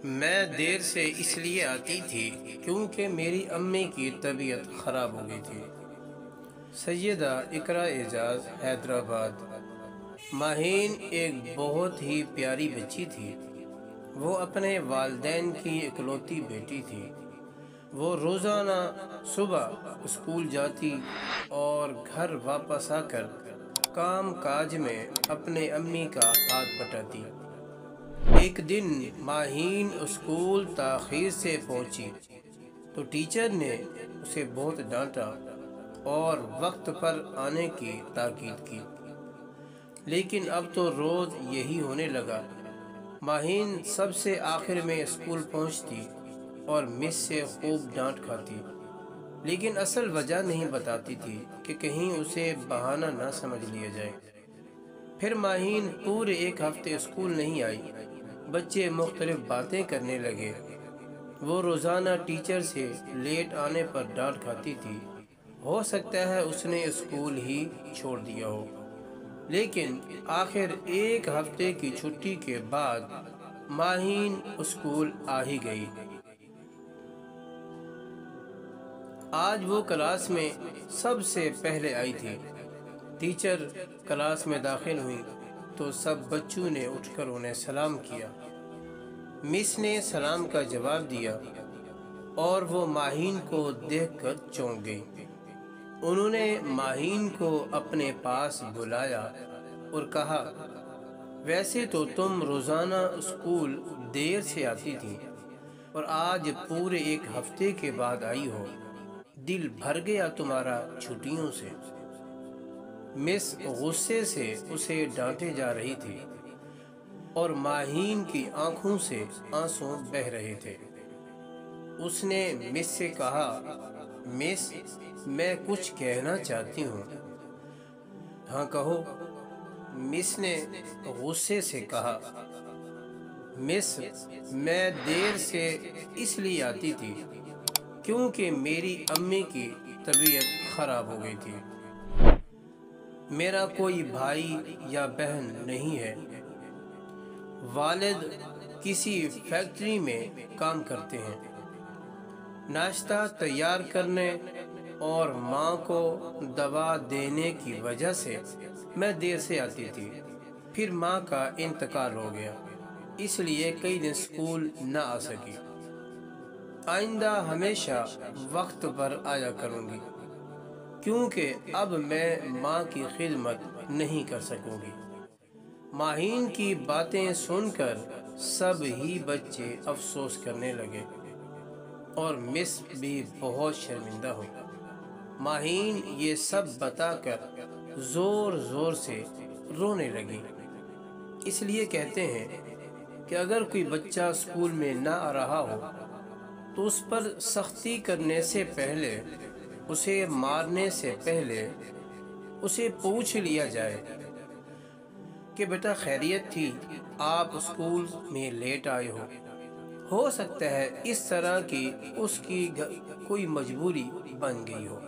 میں دیر سے اس لیے آتی تھی کیونکہ میری امی کی طبیعت خراب ہو گئی تھی۔ سیدہ اقرا اعجاز، حیدرآباد۔ ماہین ایک بہت ہی پیاری بچی تھی۔ وہ اپنے والدین کی اکلوتی بیٹی تھی۔ وہ روزانہ صبح اسکول جاتی اور گھر واپس آ کر کام کاج میں اپنے امی کا ہاتھ بٹاتی۔ ایک دن ماہین اسکول تاخیر سے پہنچی تو ٹیچر نے اسے بہت ڈانٹا اور وقت پر آنے کی تاکید کی، لیکن اب تو روز یہی ہونے لگا۔ ماہین سب سے آخر میں اسکول پہنچتی اور مس سے خوب ڈانٹ کھاتی، لیکن اصل وجہ نہیں بتاتی تھی کہ کہیں اسے بہانہ نہ سمجھ لیا جائے۔ پھر ماہین پورے ایک ہفتے اسکول نہیں آئی۔ بچے مختلف باتیں کرنے لگے۔ وہ روزانہ ٹیچر سے لیٹ آنے پر ڈانٹ کھاتی تھی۔ ہو سکتا ہے اس نے اسکول ہی چھوڑ دیا ہو، لیکن آخر ایک ہفتے کی چھٹی کے بعد ماہین اسکول آ ہی گئی۔ آج وہ کلاس میں سب سے پہلے آئی تھی۔ ٹیچر کلاس میں داخل ہوئی تو سب بچوں نے اٹھ کر انہیں سلام کیا۔ مس نے سلام کا جواب دیا اور وہ ماہین کو دیکھ کر چونک گئی۔ انہوں نے ماہین کو اپنے پاس بلایا اور کہا، ویسے تو تم روزانہ اسکول دیر سے آتی تھی اور آج پورے ایک ہفتے کے بعد آئی ہو، دل بھر گیا تمہارا چھٹیوں سے۔ مس غصے سے اسے ڈانٹے جا رہی تھی اور ماہین کی آنکھوں سے آنسو بہہ رہے تھے۔ اس نے مس سے کہا، مس میں کچھ کہنا چاہتی ہوں۔ ہاں کہو، مس نے غصے سے کہا۔ مس میں دیر سے اس لیے آتی تھی کیونکہ میری امی کی طبیعت خراب ہو گئی تھی۔ میرا کوئی بھائی یا بہن نہیں ہے۔ والد کسی فیکٹری میں کام کرتے ہیں۔ ناشتہ تیار کرنے اور ماں کو دوا دینے کی وجہ سے میں دیر سے آتی تھی۔ پھر ماں کا انتقال ہو گیا، اس لیے کئی دن اسکول نہ آ سکی۔ آئندہ ہمیشہ وقت پر آیا کروں گی کیونکہ اب میں ماں کی خدمت نہیں کر سکوں گی۔ ماہین کی باتیں سن کر سب ہی بچے افسوس کرنے لگے اور مس بھی بہت شرمندہ ہوئی۔ ماہین یہ سب بتا کر زور زور سے رونے لگی۔ اس لیے کہتے ہیں کہ اگر کوئی بچہ اسکول میں نہ آ رہا ہو تو اس پر سختی کرنے سے پہلے، اسے مارنے سے پہلے اسے پوچھ لیا جائے کہ بیٹا خیریت تھی، آپ اسکول میں لیٹ آئے ہو سکتا ہے اس طرح کی اس کی کوئی مجبوری بن گئی ہو۔